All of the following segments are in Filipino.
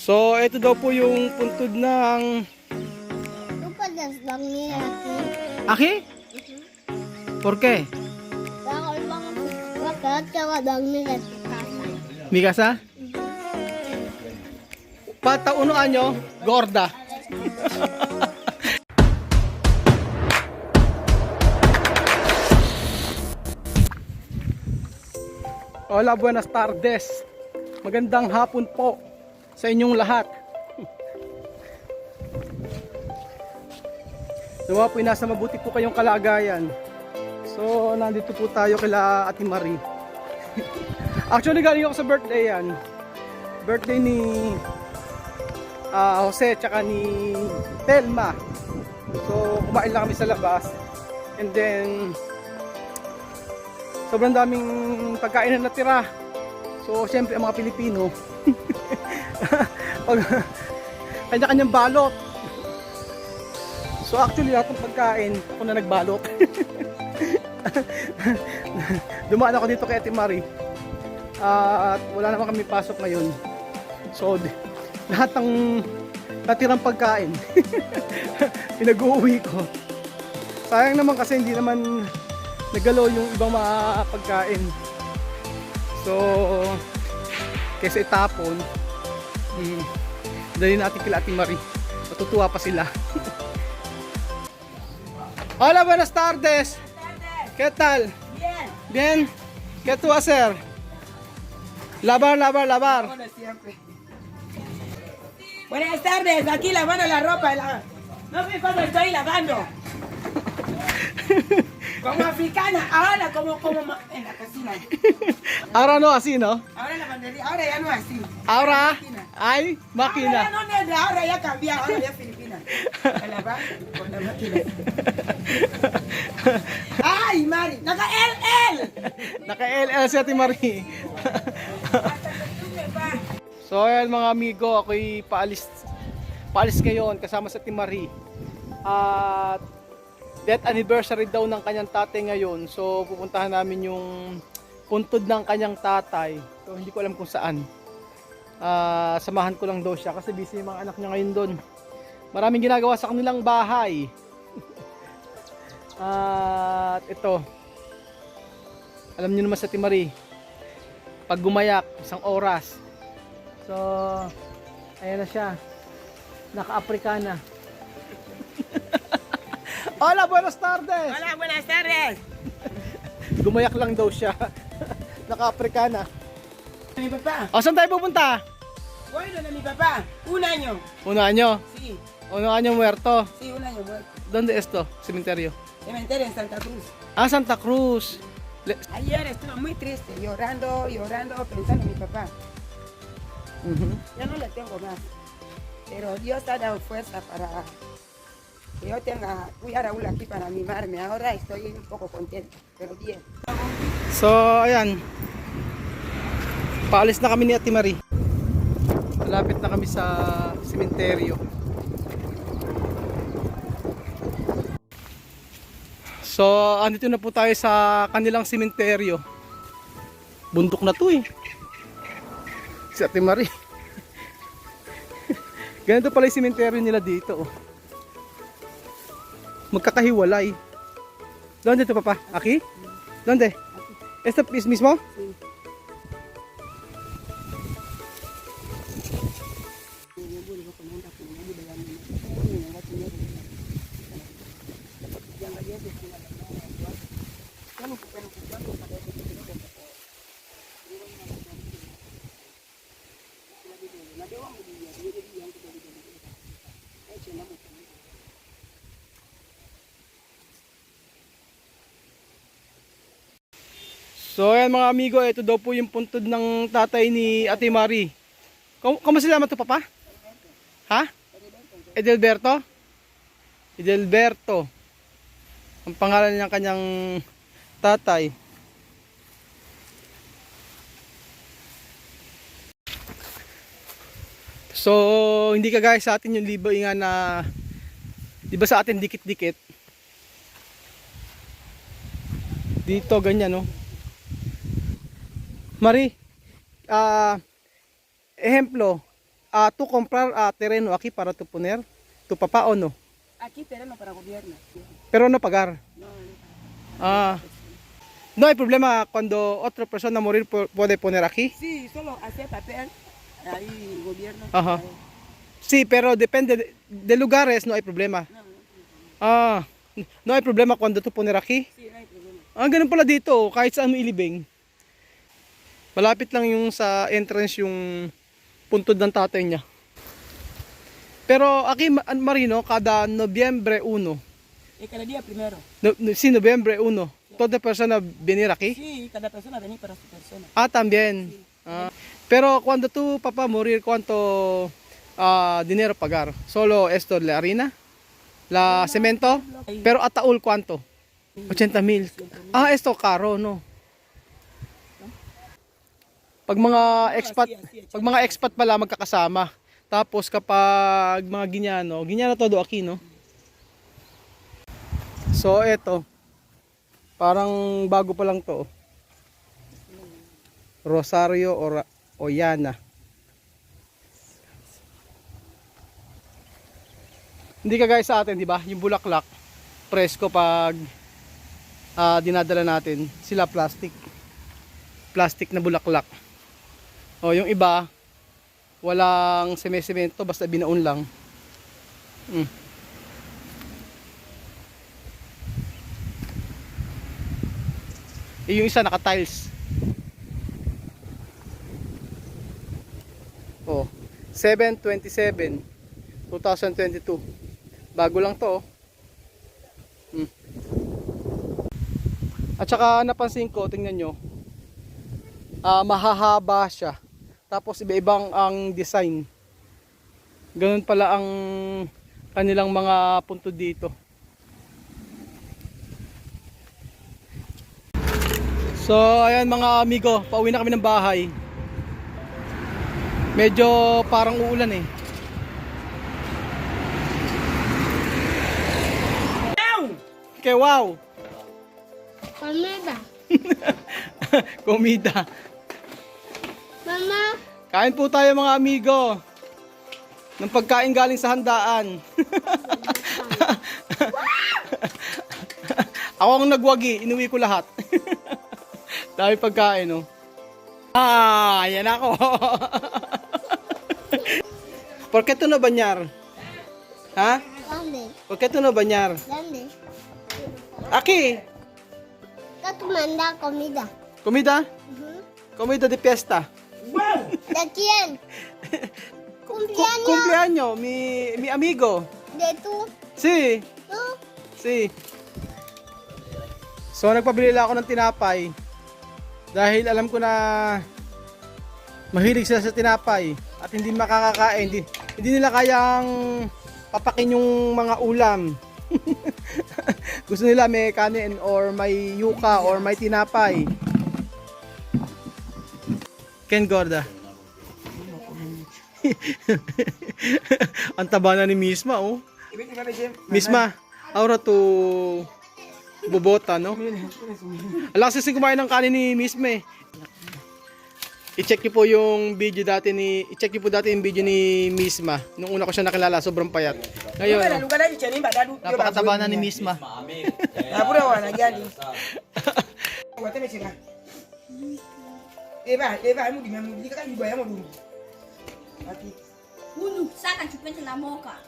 So, ito daw po yung puntod ng... Lupadas lang niya. Aki? Por qué? Bakal bang bakat kawa dang niya. Mikasa? Pataunuan nyo, gorda. Hola, buenas tardes. Magandang hapon po sa inyong lahat. Nawa po nasa mabuti po kayong kalagayan. So, nandito po tayo kila Ate Marie. Actually, galing ako sa birthday yan. Birthday ni Jose tsaka ni Telma. So, kumain lang kami sa labas. And then, sobrang daming pagkain na natira. So, syempre ang mga Pilipino, kanya-kanyang balot. So, actually lahat ng pagkain, ako na nagbalot. Dumaan ako dito kay Ate Marie. At wala naman kami pasok ngayon. So, lahat ng natirang pagkain, pinag-uuwi ko. Sayang naman kasi hindi naman nagalaw yung ibang mga pagkain. So, kaysa itapon, dali natin kila Ate Marie. Matutuwa pa sila. Hola, buenas tardes. ¿Qué tal? Bien. Bien. ¿Qué tú hacer? Lavar. Bueno, siempre. Buenas tardes, aquí lavando la ropa. No sé cuándo estoy lavando. Como africana, ahora como en la cocina. Ahora no así, ¿no? Ahora la lavandería, ahora ya no así. Ahora Máquina. hay Ahora máquina. ya no negra, ahora ya cambió, ahora ya filipina. A lavar con la máquina. Ay, Mari, naka LL. Naka-LL si Ate Marie. So ayan mga amigo, ako'y paalis ngayon kasama sa Ate Marie. At death anniversary daw ng kanyang tatay ngayon. So pupuntahan namin yung puntod ng kanyang tatay. So hindi ko alam kung saan. Samahan ko lang daw siya kasi busy yung mga anak niya ngayon doon. Maraming ginagawa sa kanilang bahay. At ito, alam niyo naman sa Ate Marie, pag gumayak isang oras. So ayan na siya, naka-Africana. Hola, buenas tardes. Hola, buenas tardes. Gumayak lang daw siya. Naka-Africana. Mi papá. O, saan tayo pupunta? Voy donde mi papá. Un año. Un año. Sí, Un año muerto. sí, un año muerto. ¿Dónde esto? Cementerio. Cementerio en Santa Cruz. Ah, Santa Cruz. Ayer estuve muy triste, llorando, pensando en mi papá. Ya no le tengo más. Pero Dios ha dado fuerza para que yo tenga un Raúl aquí para mimarme. Ahora estoy un poco contenta, pero bien. So, ayan. Paalis na kami ni Ate Marie. Malapit na kami sa sementeryo. So, andito na po tayo sa kanilang sementeryo. Bundok na to eh. Si Ate Marie. Ganito pala yung sementeryo nila dito. Oh. Magkakahiwalay. ¿Dónde tu papá? ¿Aquí? ¿Dónde? ¿Este mismo? Sí. So ayan mga amigo, ito daw po yung puntod ng tatay ni Ate Marie. Kamu sila to papa? Ha? Edelberto? Edelberto. Ang pangalan ng kanyang tatay. So hindi kagaya sa atin yung libingan na, di ba sa atin dikit-dikit? Dito ganyan no. Marie, ejemplo, tu comprar terreno aquí para tu poner tu papá o no? Aquí terreno para gobierno. Pero no pagar. No, no. Ah. No hay problema cuando otra persona morir puede poner aquí. Sí, solo hacer papel, ahí el gobierno. Ajá. Sí, pero depende de lugares, no hay problema. No, no, Ah, no hay problema cuando tu poner aquí. sí, no hay problema. Ganun pala dito, kahit saan mo ilibing. Malapit lang yung sa entrance yung puntod ng tatay niya. Pero aquí Marino, kada Nobyembre 1, Y cada día primero. si Nobyembre 1, toda persona venir aquí. Sí, cada persona viene para su persona. También. Pero cuando tu papá morir, ¿cuánto dinero pagar? Solo esto, la harina, la cemento, pero ataul ¿cuánto? 80,000. Esto caro, no? Pag mga expat pala magkakasama. Tapos kapag mga Ginyano todo aquí, no? So eto, parang bago pa lang to. Rosario Oyana. Hindi ka guys sa atin, di ba? Yung bulaklak, presko pag dinadala natin, sila plastic. Plastic na bulaklak. O yung iba, walang semento, basta binaon lang. Yung isa naka-tiles. 7/27 2022. Bago lang to. At saka napansin ko, tingnan nyo, mahahaba siya. Tapos iba-ibang ang design. Ganun pala ang kanilang mga punto dito. So ayan mga amigo, pauwi na kami ng bahay. Medyo parang uulan eh. Okay, wow! Comida. Komida. Mama, Kain po tayo mga amigo ng pagkain galing sa handaan. Ako ang nagwagi, inuwi ko lahat. Dami pagkain, no? Yan ako. ¿Por qué tú no bañar? ¿Ha? ¿dónde? ¿Por qué tú no bañar? ¿Dónde? Aquí. ¿Qué tú mandas comida? Comida? Comida de fiesta. ¿De quién? ¿Cumpleaños? Cumpleaños, mi amigo. ¿De tú? Sí. ¿Tú? Si. So nagpabili lang ako ng tinapay. Dahil alam ko na mahilig sila sa tinapay at hindi makakakain. Hindi nila kayang papakin yung mga ulam. Gusto nila may kanin or may yuka or may tinapay. Ken Gorda. Ang taba na ni Misma, oh. Misma, aura to bobota, no? Alam kasi kumain ng kanin ni Misma eh. I-check niyo po yung video dati yung video ni Misma. Nung una ko siya nakilala, sobrang payat. Ngayon, napakataba na ni Misma. Hunu, saka chupete na moka.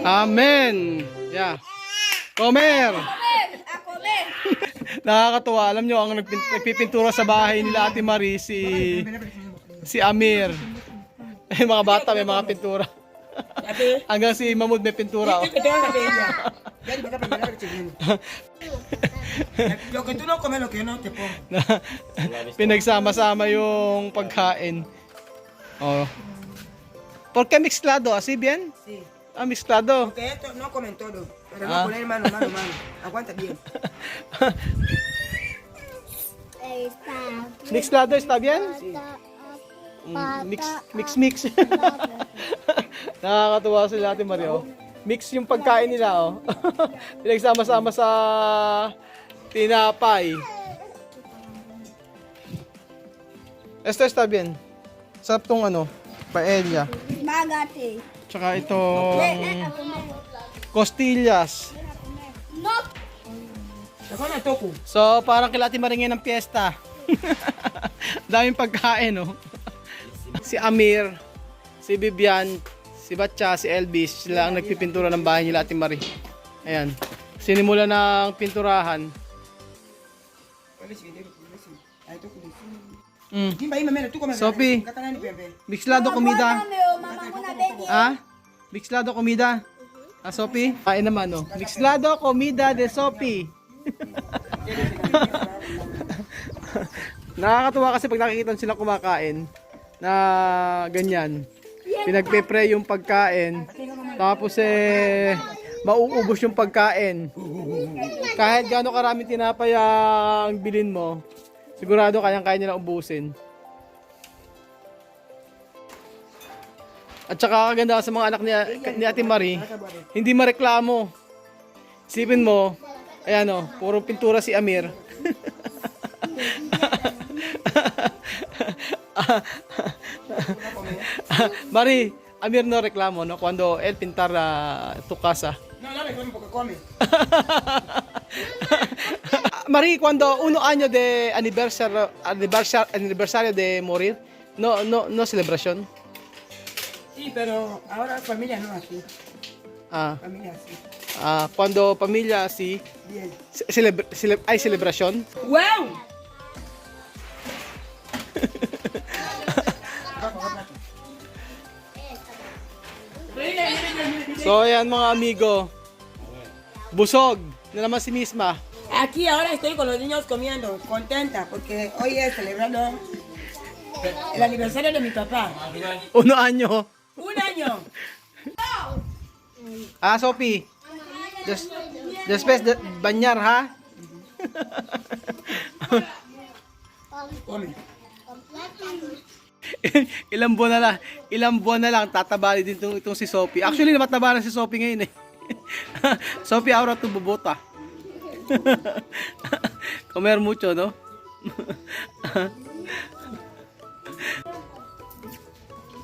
Amen. Yeah. Comer. A comer. Nakakatuwa. Alam nyo, ang nagpipintura sa bahay nila Ate Marie, si Amir. Mga bata may mga pintura. Sabi, Hanggang si Mahmoud may pintura. Oh. ito ang sabi niya. Yan, baka paglalaro siya. Lo que tú no comes, lo que no te pongo. Pinagsama-sama yung pagkain. Oh. ¿Por qué mezclado? ¿Así bien? Sí. Ah, mezclado. Porque esto no comen todo. Pero Ah. no poner mano. Aguanta bien. Mezclado está bien? Mix. Nakakatuwa sila Ate Mario. Mix yung pagkain nila, oh. Pinagsama-sama sa tinapay. Esto está bien. Sarap tong ano, paella. Bagate. Tsaka itong costillas. No. Ako na toku. So, parang kila Ate Marie ng piyesta. Daming pagkain, no? Si Amir, si Vivian, si Batcha, si Elvis, sila ang nagpipintura ng bahay nila Ate Marie. Ayan. Sinimula ng pinturahan. Mm. Sophie. Mixlado comida. Ah? Mixlado comida. Ah, Sophie? Kain naman, no? Mixlado comida de Sophie. Nakakatuwa kasi pag nakikita sila kumakain na ganyan. Pinagpe-pray yung pagkain. Tapos mauubos yung pagkain. Kahit gaano karaming tinapay ang bilin mo, sigurado kayang-kaya nila ubusin. At saka kaganda sa mga anak ni Ate Marie, hindi mareklamo. Isipin mo, ayan o, puro pintura si Amir. Marie, Amir no reklamo, no? Cuando él pintar tu casa. No, dale, come porque come. Marie, cuando 1 año de aniversario de morir, no celebración. Sí, pero ahora familia no así. Ah, Familia así. cuando familia así, Bien. hay celebración. ¡Wow! So ayan mga amigo, busog na naman si Misma. Aquí ahora estoy con los niños comiendo, contenta, porque hoy es celebrando el aniversario de mi papá. 1 año. ¡Un año! Ah, Sophie. Después de bañar, ha? Come. Ilang buwan na lang tatabali din itong si Sophie. Actually, namataba na si Sophie ngayon eh. Sophie, ahora tu bubota. Comer mucho, no?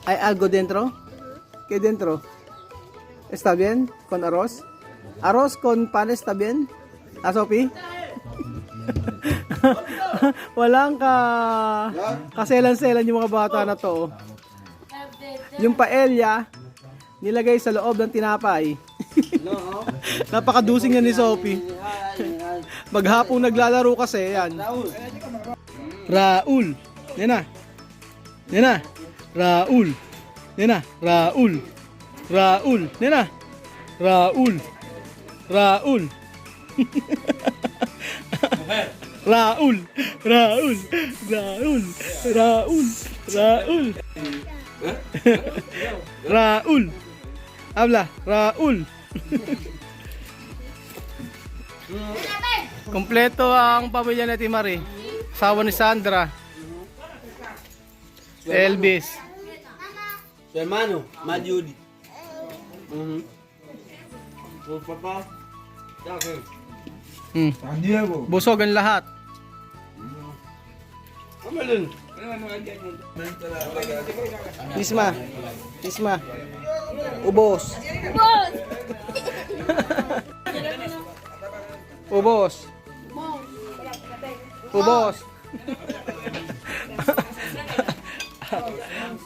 ¿Hay algo dentro? ¿Qué dentro? ¿Está bien? ¿Con arroz? ¿Arroz con pan está bien? ¿Ah, Sophie? Walang kaselan-selan yung mga bata na to. Yung paella, nilagay sa loob ng tinapay. Napakadusing na ni Sophie. Maghapong naglalaro kasi, yan. Raul. Nena. Raul. Nena. Raul. Nena. Raul. Raul. Habla, Raul. Kompleto ang pamilya ni Ate Marie. Asawa ni Sandra. Elvis. Su hermano, Mayuri. Su papá. San Diego. Busog ang lahat. Amelin. Isma. Ubos.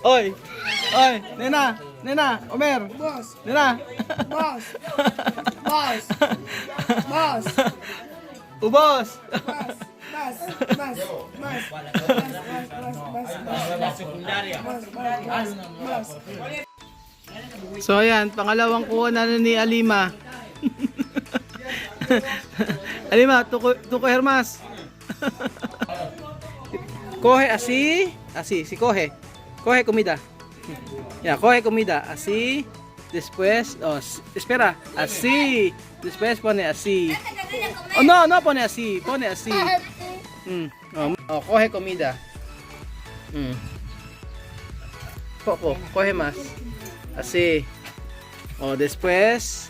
Oy, nena, Omer. Boss, Nena. boss, Ubos. So ayan, pangalawang kuha na ni Alima. Alima, tuko hermas. Coge así, así, si coge. Coge comida. Ya, coge comida, así. Después, espera, así. Después pone así. Oh, no, no pone así, pone así. Coge comida. Poco, coge más. Así. Después.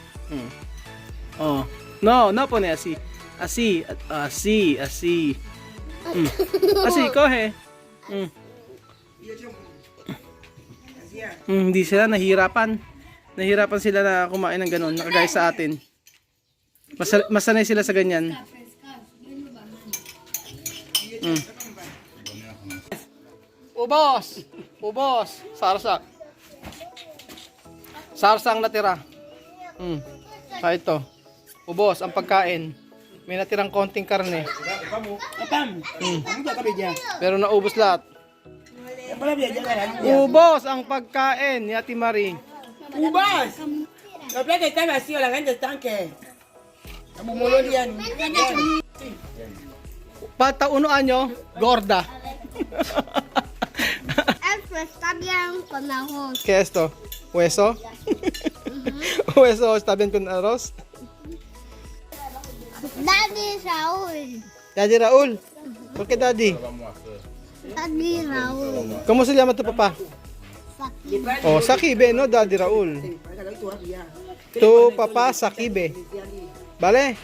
No, no pone así. Así, así, así. Así, coge. Hindi sila nahihirapan. Nahihirapan sila na kumain ng ganun, nakagaya sa atin. Masanay sila sa ganyan. Ubos! Ubos! Sarsa. Sarsa ang natira. Ito. Ubos ang pagkain. May natirang konting karne. Pero naubos lahat. Ubos ang pagkain ni Ate Marie. ¡Ubas! Los platos están vacíos, la gente está que... Bumulolian. Pataunuan nyo, gorda. Esto está bien con arroz. ¿Qué es esto? ¿Hueso? ¿Hueso está bien con arroz? Daddy Raúl. Daddy Raúl. ¿Por qué Daddy? Daddy Raúl. ¿Cómo se llama tu papá? Oh, Sakibe, no Daddy Raúl. Tu papá Sakibe. ¿Vale?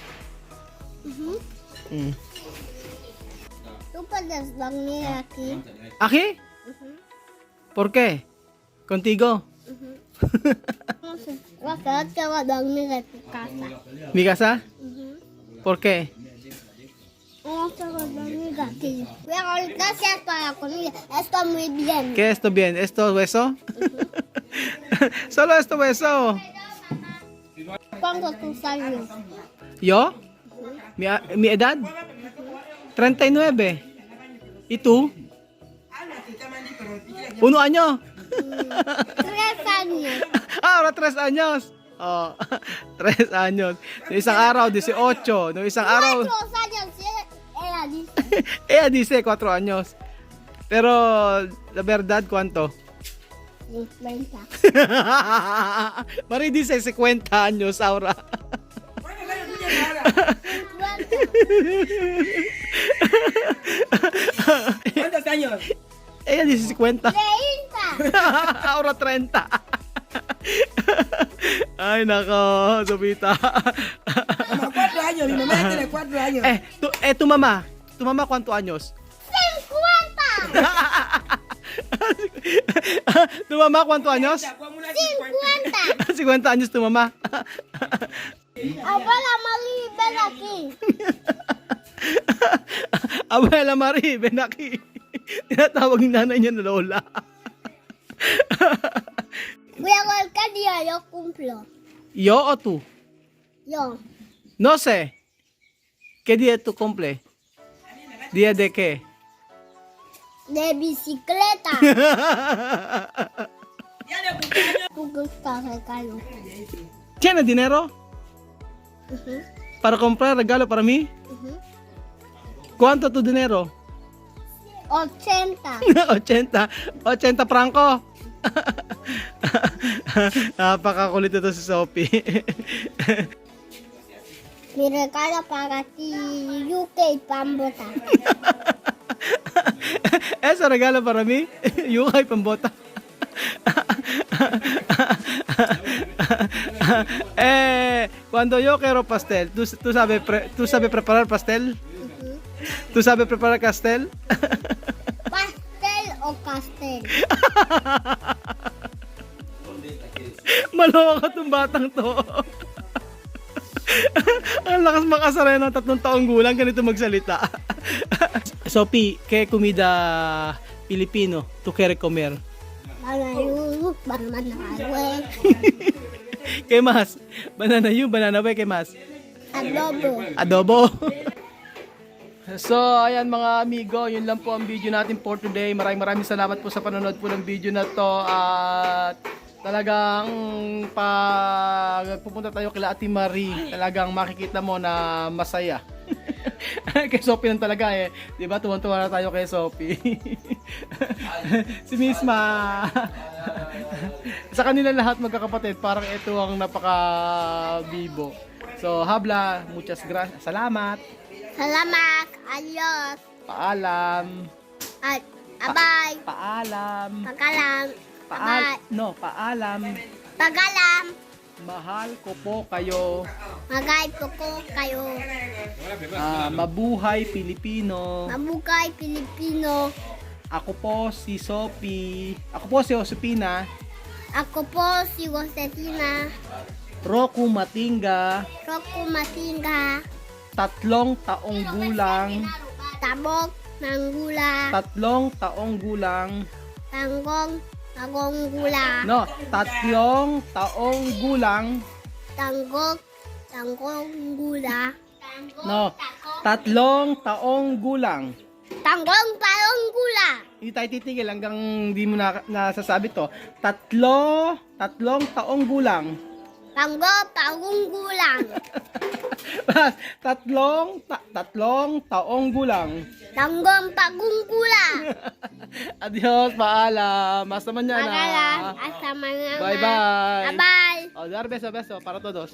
Tú puedes dormir aquí. ¿Aquí? ¿Por qué? ¿Contigo? Vas a dormir en tu casa. ¿Mi casa? ¿Por qué? Vamos a dormir aquí. Pero gracias por la comida. Está muy bien. ¿Qué es esto bien? ¿Esto hueso? Solo esto hueso. ¿Cuántos años? ¿Yo? ¿Mi edad? 39. ¿Y tú? 1 año. 3 años. Ahora 3 años. Oh, 3 años. Noong isang araw, 18. Noong isang araw, 4 años. Ella dice. ella dice 4 años. Pero, la verdad, ¿cuánto? 50. Marie dice 50 años ahora. ¿Cuántos años? Ella dice 50. 30. Ahora 30. Ay, nako, Sopita. Como 4 años, mi mamá tiene 4 años. Tu mamá. ¿Tu mamá cuántos años? 50. ¿Tu mamá cuántos años? 50. 50 años tu mamá. Abuela Marie, ven aquí. Abuela Marie, ven aquí. Tinatawag yung nanay niya na Lola. Voy a ver qué día yo cumplo. ¿Yo o tú? Yo. No sé. ¿Qué día tú cumple? ¿Día de qué? De bicicleta. ¿Tú gustas regalo? ¿Tienes dinero? ¿Para comprar regalo para mí? ¿Cuánto tu dinero? 80. 80 franco. Napakakulit ito si Sophie. Mi regalo para ti, UK Pambota. Ese regalo para mí, Yukay Pambota. Cuando yo quiero pastel, ¿tú sabes preparar pastel? ¿Tú sabes preparar pastel? ¿Pastel o castel? Maloko itong batang to. Ang lakas makasaraya ng 3 taong gulang, ganito magsalita. Sophie, ¿qué comida Filipino tú quieres comer? Banana, banana, ¿Qué más? Banana yun, banana way, ¿qué más? adobo. Adobo. So, ayan mga amigo, yun lang po ang video natin for today. Maraming salamat po sa panonood po ng video na to. At Talagang pag pupunta tayo kila Ate Marie, talagang makikita mo na masaya. Kay Sophie lang talaga eh. 'Di ba? Tuwan-tuwa na tayo kay Sophie. Si Misma. Sa kanila lahat magkakapatid, parang ito ang napaka-bibo. So, Habla, muchas gracias. Salamat. Salamat. Adios. Paalam. At abay. Paalam. Pagalam. Abay. Paalam. Pagalam. Mahal ko po kayo. Magay po ko kayo. Mabuhay Pilipino. Mabukay Pilipino. Ako po si Sophie. Ako po si Josepina. Ako po si Josefina. Roku Matinga. Roku Matinga. 3 taong gulang. Tabok ng gula. 3 taong gulang. Tanggong. Tanggong gula. No, 3 taong gulang. Tanggong. Tanggong gula. No, 3 taong gulang. Tanggong parong gula. Hindi tayo titigil hanggang hindi mo nasasabi to. 3 taong gulang. Tanggong parong gulang. 3 taong gulang. Tanggong parong gula. Adios, paalam. Hasta mañana. Pagalam. Hasta mañana. Bye-bye. Bye-bye. Oh, dar beso, beso para todos.